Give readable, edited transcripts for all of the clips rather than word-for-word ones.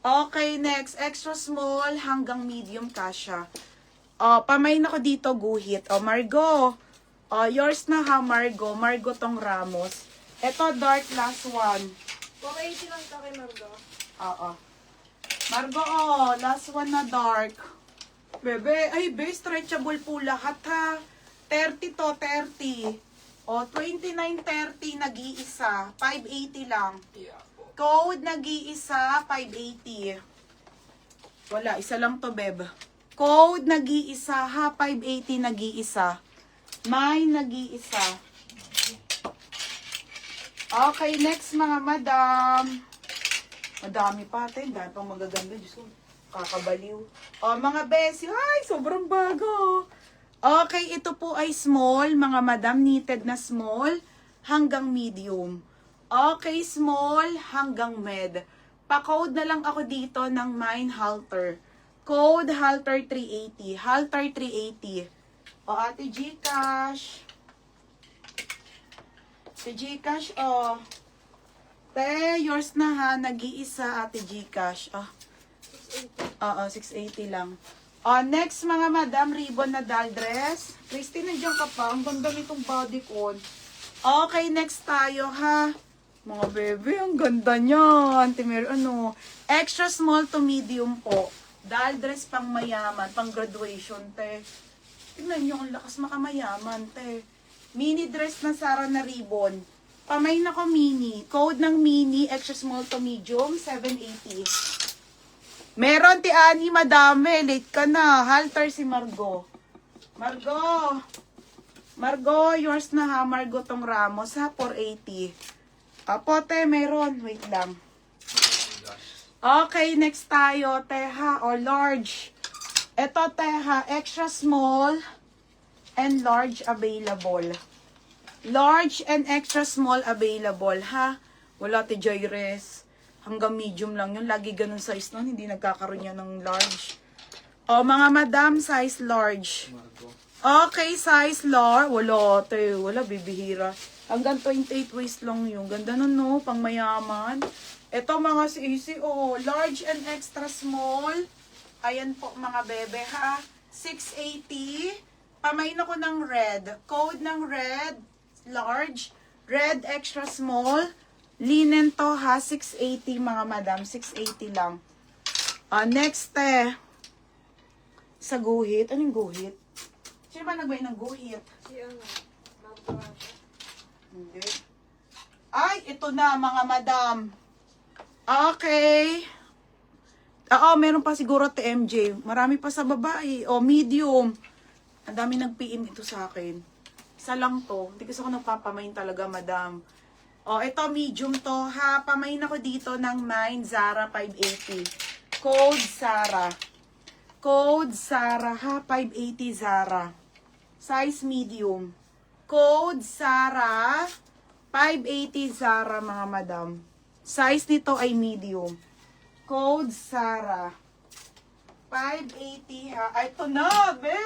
Okay, next. Extra small hanggang medium kasha. Pamain ako dito, guhit. Margo. Yours na ha, Margo. Margo tong Ramos. Ito, dark last one. 180 lang ito kay Margo. Oo. Margo, last one na dark. Bebe, ay, stretchable po lahat ha. 30 to, 30. 29.30, nag-iisa. 580 lang. Code, nag-iisa, 580. Wala, isa lang to, beb. Code, nag-iisa, ha, 580, nag-iisa. May, nag-iisa. Okay, next mga madam. Madami pa, ate. Dahil pang magaganda. Diyos ko, kakabaliw. Mga besi. Ay, sobrang bago. Okay, ito po ay small. Mga madam, knitted na small hanggang medium. Okay, small hanggang med. Pa-code na lang ako dito ng mine halter. Code halter 380. Halter 380. Ate Gcash. Ate Gcash, Te, yours na ha. Nag-iisa, Ate Gcash. 680 lang. Next mga madam, ribbon na doll dress. Christy, nandiyan ka pa. Ang ganda nitong bodycon. Okay, next tayo ha. Mga bebe, ang ganda niya. Extra small to medium po. Doll dress pang mayaman, pang graduation, te. Tingnan nyo, ang lakas makamayaman, te. Mini dress na Sara na ribbon. Pamay na ko mini. Code ng mini, extra small to medium, 780. Meron, ti Ani, madami. Late ka na. Halter si Margo. Margo, yours na ha. Margo tong Ramos ha, 480. Pote, meron. Wait lang. Okay, next tayo. Teha or large. Ito, teha. Extra small and large available. Large and extra small available ha. Wala ti Joyres. Hanggang medium lang yun. Lagi ganun size nun. Hindi nagkakaroon yan ng large. Mga madam, size large. Okay, size large. Wala, bibihira. Hanggang 28 waist lang yun. Ganda nun, no? Pang mayaman. Ito mga sisi, large and extra small. Ayan po, mga bebe, ha? 680. Pamain ako ng red. Code ng red, large. Red, extra small. Linen to ha, 680 mga madam, 680 lang. Next sa guhit. Anong guhit? Sino ba nagbay ng guhit? Si Margo. Hindi. Ay, ito na mga madam. Okay. Meron pa siguro TMJ. Marami pa sa babae. Medium. Ang dami nag-PM dito sa akin. Isa lang to. Hindi kasi ako nagpapamain talaga, madam. Ito medium to ha. Pamain ako dito ng mine Zara 580. Code Zara. Code Zara ha. 580 Zara. Size medium. Code Zara. 580 Zara mga madam. Size nito ay medium. Code Zara. 580 ha. Ito na, be.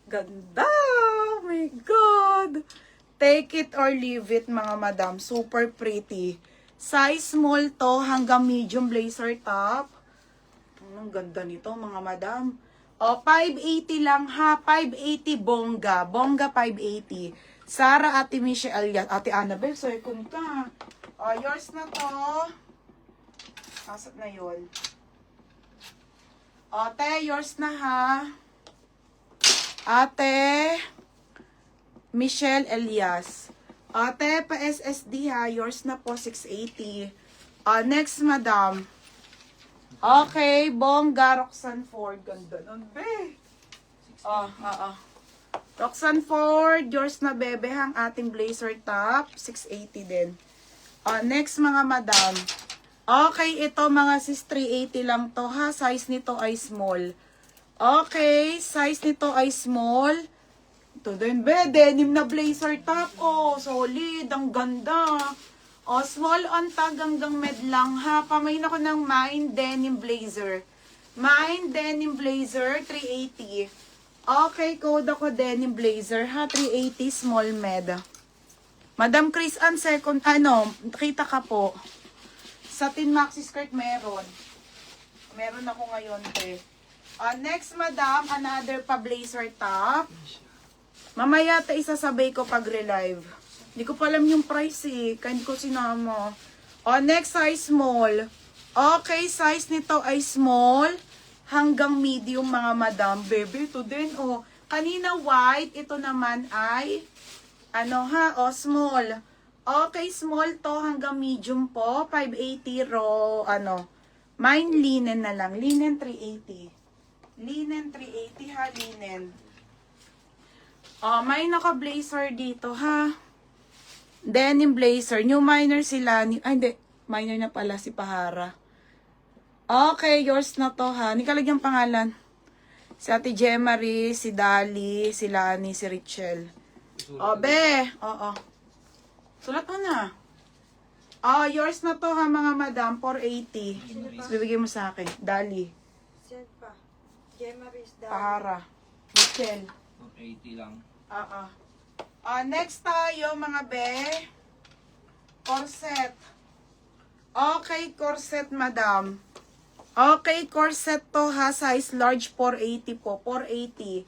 Ganda! Oh my God! Take it or leave it, mga madam. Super pretty. Size small to hanggang medium blazer top. Ang ganda nito, mga madam. 580 lang ha. 580 bongga. Bongga 580. Sara, Ate Michelle, Ate Annabelle, second ka. Yours na to. Asap na yun. Te, yours na ha. Ate Michelle Elias. Ate, pa SSD ha. Yours na po, 680. Next, madam. Okay, bongga, Roxanne Ford. Ganda nun, be. Roxanne Ford, yours na, bebe, hang ating blazer top. 680 din. Next, mga madam. Okay, ito mga sis, 380 lang to ha. Size nito ay small. Okay, size nito ay small. Ito din, be, denim na blazer top. Solid, ang ganda. Small on tag hanggang med lang ha. Pamain ako ng mine denim blazer. Mine denim blazer, 380. Okay, code ako denim blazer ha. 380 small med. Madam Chris Ann, kita ka po. Satin maxi skirt meron. Meron ako ngayon, te. Next, madam, another pa-blazer top. Mamaya, te, isasabay ko pag-relive. Hindi ko pa alam yung price, eh. Kaya hindi ko sinama. Next, size small. Okay, size nito ay small hanggang medium, mga madam. Baby, ito din, Kanina white, ito naman ay, small. Okay, small to hanggang medium po. 580 raw, Mine linen na lang. Linen 380. Linen 380 ha, linen. May naka-blazer dito ha. Denim blazer. New minor sila. Hindi. Minor na pala si Pahara. Okay, yours na to ha. Hindi ka lagyan pangalan. Si Ate Jemarie, si Dali, si Lani, si Richel. Be. Oo. Sulat mo na. Yours na to ha, mga madam. 480. Bibigay mo sa akin. Dali. Send pa. Gemaris dahil. Pahara. Richel. 80 lang. Next tayo, mga be. Corset. Okay, corset, madam. Okay, corset to ha. Size large, 480 po. 480.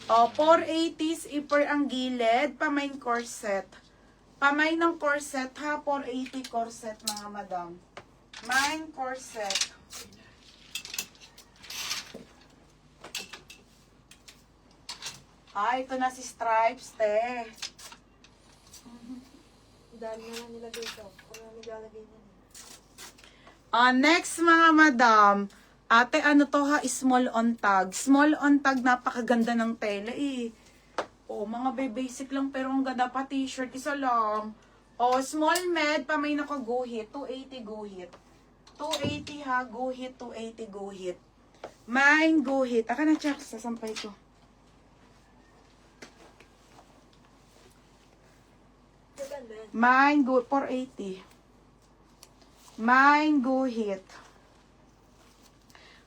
480 zipper ang gilid. Pamain corset. Pamay ng corset ha. 480 corset, mga madam. Mine corset. Ito na si Stripes, te. Dahil na lang nilagay ito. Kung ano nilalagay niya. Next, mga madam. Ate, to ha? Small on tag. Small on tag, napakaganda ng tela eh. Mga basic lang pero ang ganda pa t-shirt. Isa lang. Small med, pa may naka-guhit. 280 guhit. 280 ha, guhit. 280 guhit. Mine guhit. Aka na, Chuck. Sasampay ko. Maganda yan. Mine guhit. 480. Mine guhit.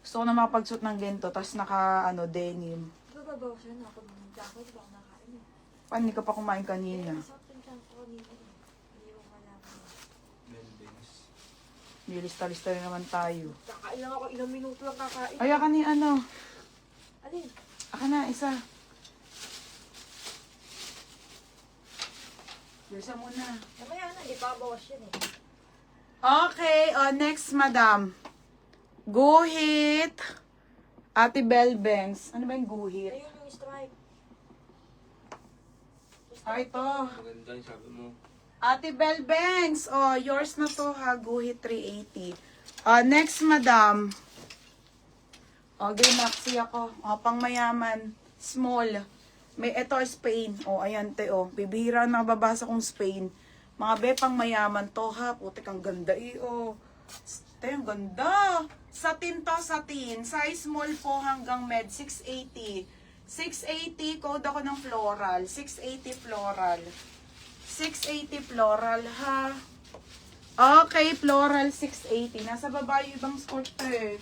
Gusto ko na makapagsuot ng ganito. Tapos naka, denim. Babawasan ako ng dako. Di ba ako nakain eh. Paano hindi ka pa kumain kanina? Masakit yung ko kanina eh. Hindi ko malaman. Melvins. Nilista-lista rin naman tayo. Kakain lang ako. Ilang minuto lang kakain. Ay, aka ni Alin? Aka na, isa. Bilisan mo na. Mamaya na. Di pa bawas yan eh. Okay, next, madam. Guhit. Ate Belbanks. Ano ba yung guhit? Ayun yung stripe. Ito. Maganda yung sabi mo. Ate Belbanks. Yours na to ha. Guhit 380. Next, madam. Okay, maxi ako. Pang mayaman. Small. Ito Spain. Ayan, te, Bibihira na babasa kong Spain. Mga be, pang mayaman to ha. Putik, ang ganda Te, ang ganda. Satin to, satin. Size small po hanggang med. 680. 680, code ako ng floral. 680 floral. 680 floral ha. Okay, floral 680. Nasa baba yung ibang skirt eh.